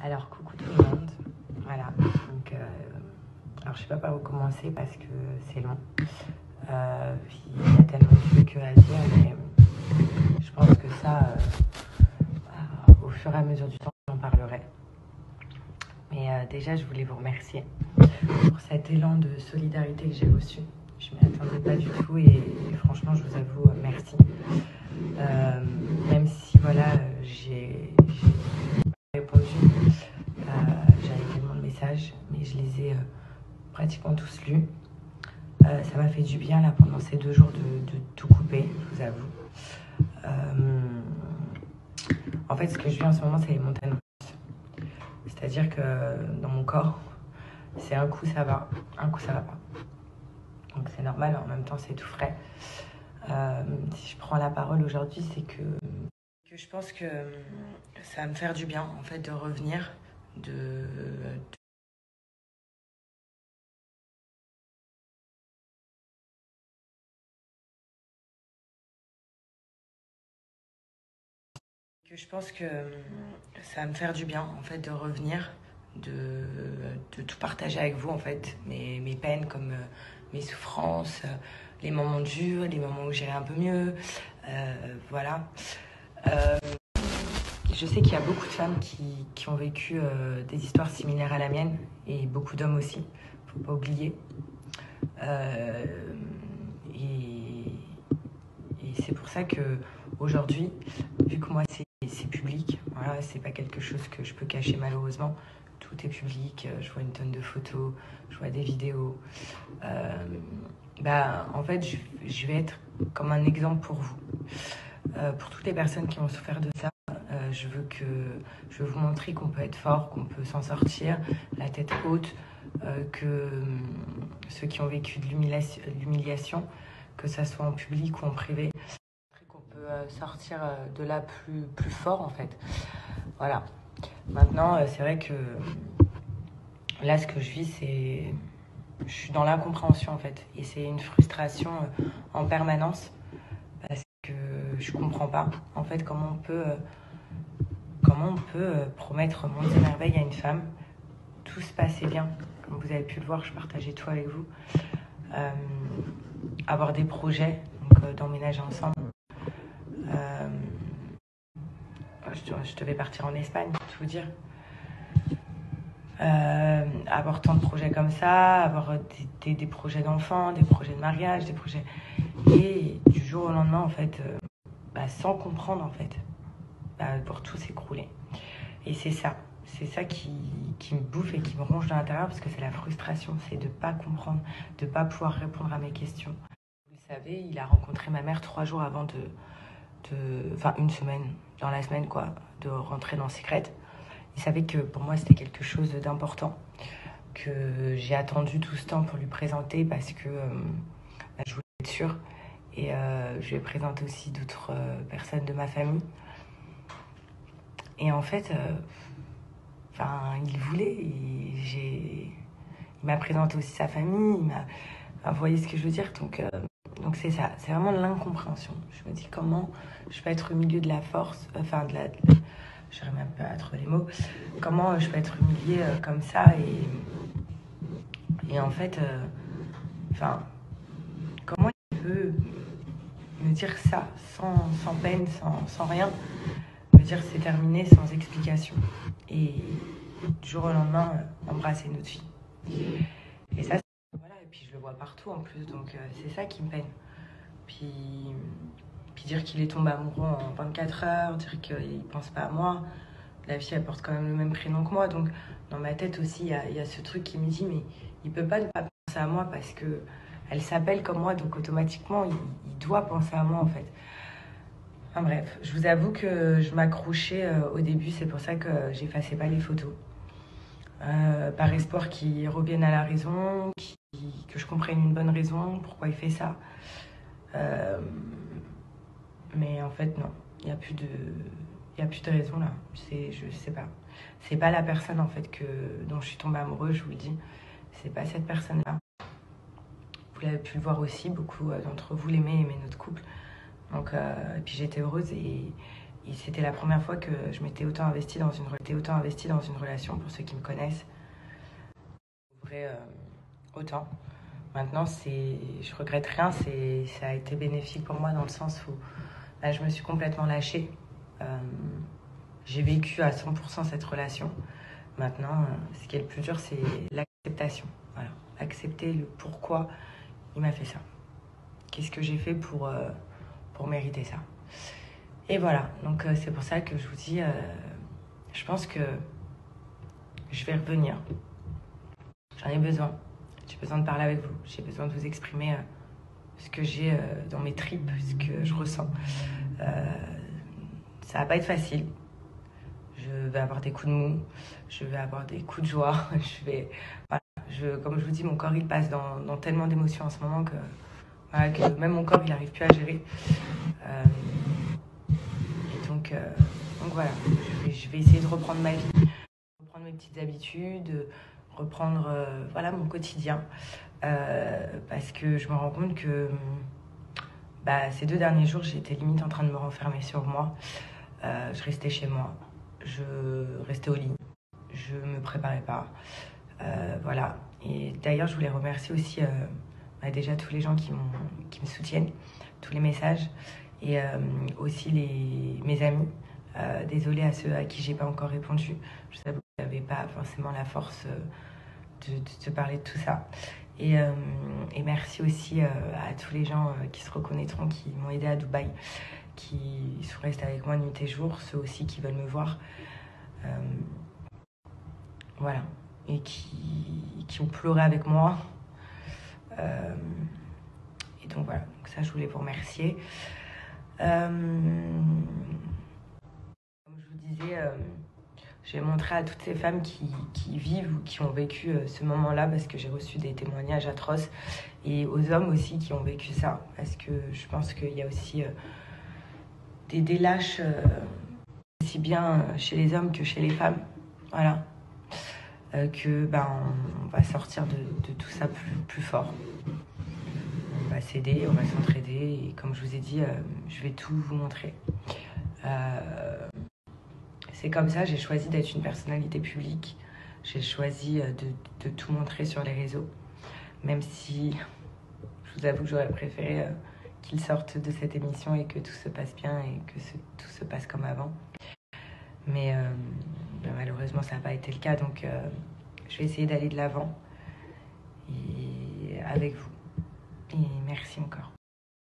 Alors coucou tout le monde, voilà, donc alors je sais pas par où commencer parce que c'est long, il y a tellement de trucs à dire, mais je pense que ça, au fur et à mesure du temps, j'en parlerai. Mais déjà, je voulais vous remercier pour cet élan de solidarité que j'ai reçu. Je m'y attendais pas du tout et franchement, je vous avoue, merci. Même si voilà, j'ai répondu, j'avais tellement de messages, mais je les ai pratiquement tous lus. Ça m'a fait du bien là pendant ces 2 jours de tout couper, je vous avoue. En fait, ce que je vis en ce moment, c'est les montagnes russes. C'est-à-dire que dans mon corps, c'est un coup ça va, un coup ça va pas. Donc c'est normal, en même temps c'est tout frais. Si je prends la parole aujourd'hui, c'est que je pense que ça va me faire du bien en fait de revenir, je pense que ça va me faire du bien en fait de revenir, de tout partager avec vous en fait, mes peines comme mes souffrances, les moments durs, les moments où j'irai un peu mieux, voilà. Je sais qu'il y a beaucoup de femmes qui ont vécu des histoires similaires à la mienne et beaucoup d'hommes aussi, faut pas oublier. Euh, et c'est pour ça que aujourd'hui, vu que moi c'est public, voilà, c'est pas quelque chose que je peux cacher malheureusement. Tout est public, je vois une tonne de photos, je vois des vidéos. En fait, je vais être comme un exemple pour vous. Pour toutes les personnes qui ont souffert de ça, je veux vous montrer qu'on peut être fort, qu'on peut s'en sortir, la tête haute, que ceux qui ont vécu de l'humiliation, que ça soit en public ou en privé, qu'on peut sortir de là plus fort en fait. Voilà. Maintenant, c'est vrai que là, ce que je vis, c'est... Je suis dans l'incompréhension en fait. Et c'est une frustration en permanence parce que je comprends pas en fait comment on peut promettre mondes et merveilles à une femme. Tout se passait bien. Comme vous avez pu le voir, je partageais tout avec vous. Avoir des projets, donc d'emménager ensemble. Je devais partir en Espagne, pour tout vous dire. Avoir tant de projets comme ça, avoir des projets d'enfants, des projets de mariage, des projets... Et du jour au lendemain, en fait, sans comprendre, en fait, pour tout s'écrouler. Et c'est ça qui me bouffe et qui me ronge de l'intérieur parce que c'est la frustration, c'est de ne pas comprendre, de ne pas pouvoir répondre à mes questions. Vous le savez, il a rencontré ma mère 3 jours avant enfin une semaine, dans la semaine quoi, de rentrer dans Secret. Il savait que pour moi c'était quelque chose d'important, que j'ai attendu tout ce temps pour lui présenter parce que je voulais être sûre. Et je lui ai présenté aussi d'autres personnes de ma famille. Et en fait, il voulait. Il m'a présenté aussi sa famille. Vous voyez ce que je veux dire, donc c'est ça. C'est vraiment de l'incompréhension. Je me dis comment je peux être au milieu de la force, j'arrive même pas à trouver les mots. Comment je peux être humiliée comme ça et en fait, comment il peut me dire ça sans peine, sans rien, me dire c'est terminé sans explication et du jour au lendemain embrasser notre fille. Et ça, voilà, et puis je le vois partout en plus, donc c'est ça qui me peine. Puis dire qu'il est tombé amoureux en 24 heures, dire qu'il pense pas à moi. La fille, elle porte quand même le même prénom que moi, donc dans ma tête aussi, il y a ce truc qui me dit, mais il peut pas ne pas penser à moi parce que elle s'appelle comme moi, donc automatiquement, il doit penser à moi en fait. Enfin bref, je vous avoue que je m'accrochais au début, c'est pour ça que j'effaçais pas les photos. Par espoir qu'il revienne à la raison, que je comprenne une bonne raison, pourquoi il fait ça. Mais en fait, non, il n'y a plus de raison là. Je sais pas. C'est pas la personne en fait dont je suis tombée amoureuse, je vous le dis. C'est pas cette personne-là. Vous l'avez pu le voir aussi, beaucoup d'entre vous l'aimaient notre couple. Donc, et puis j'étais heureuse et Et c'était la première fois que je m'étais autant investie dans une relation, pour ceux qui me connaissent. Vrai, autant. Maintenant, je regrette rien, ça a été bénéfique pour moi dans le sens où là, je me suis complètement lâchée. J'ai vécu à 100% cette relation. Maintenant, ce qui est le plus dur, c'est l'acceptation. Voilà. Accepter le pourquoi il m'a fait ça. Qu'est-ce que j'ai fait pour mériter ça. Et voilà, donc c'est pour ça que je vous dis, je pense que je vais revenir. J'en ai besoin. J'ai besoin de parler avec vous. J'ai besoin de vous exprimer ce que j'ai dans mes tripes, ce que je ressens. Ça va pas être facile. Je vais avoir des coups de mou, je vais avoir des coups de joie. Comme je vous dis, mon corps il passe dans tellement d'émotions en ce moment que même mon corps il n'arrive plus à gérer. Donc voilà, je vais essayer de reprendre ma vie, reprendre mes petites habitudes, reprendre mon quotidien. Parce que je me rends compte que ces 2 derniers jours, j'étais limite en train de me renfermer sur moi. Je restais chez moi, je restais au lit, je me préparais pas. Voilà. Et d'ailleurs, je voulais remercier aussi déjà tous les gens qui me soutiennent, tous les messages, et aussi mes amis. Désolée à ceux à qui j'ai pas encore répondu. Je sais que vous n'avez pas forcément la force de te parler de tout ça. Et merci aussi à tous les gens qui se reconnaîtront, qui m'ont aidé à Dubaï, qui sont restés avec moi nuit et jour, ceux aussi qui veulent me voir. Voilà. Et qui ont pleuré avec moi. Et donc voilà, donc ça je voulais vous remercier. Comme je vous disais, j'ai montré à toutes ces femmes qui vivent ou qui ont vécu ce moment-là, parce que j'ai reçu des témoignages atroces, et aux hommes aussi qui ont vécu ça, parce que je pense qu'il y a aussi des lâches aussi bien chez les hommes que chez les femmes. Voilà. On va sortir de tout ça plus fort. On va s'aider, on va s'entraider, et comme je vous ai dit, je vais tout vous montrer. C'est comme ça, j'ai choisi d'être une personnalité publique. J'ai choisi de tout montrer sur les réseaux, même si je vous avoue que j'aurais préféré qu'ils sortent de cette émission et que tout se passe bien et que tout se passe comme avant. Mais malheureusement, ça n'a pas été le cas, donc je vais essayer d'aller de l'avant et avec vous. Et merci encore.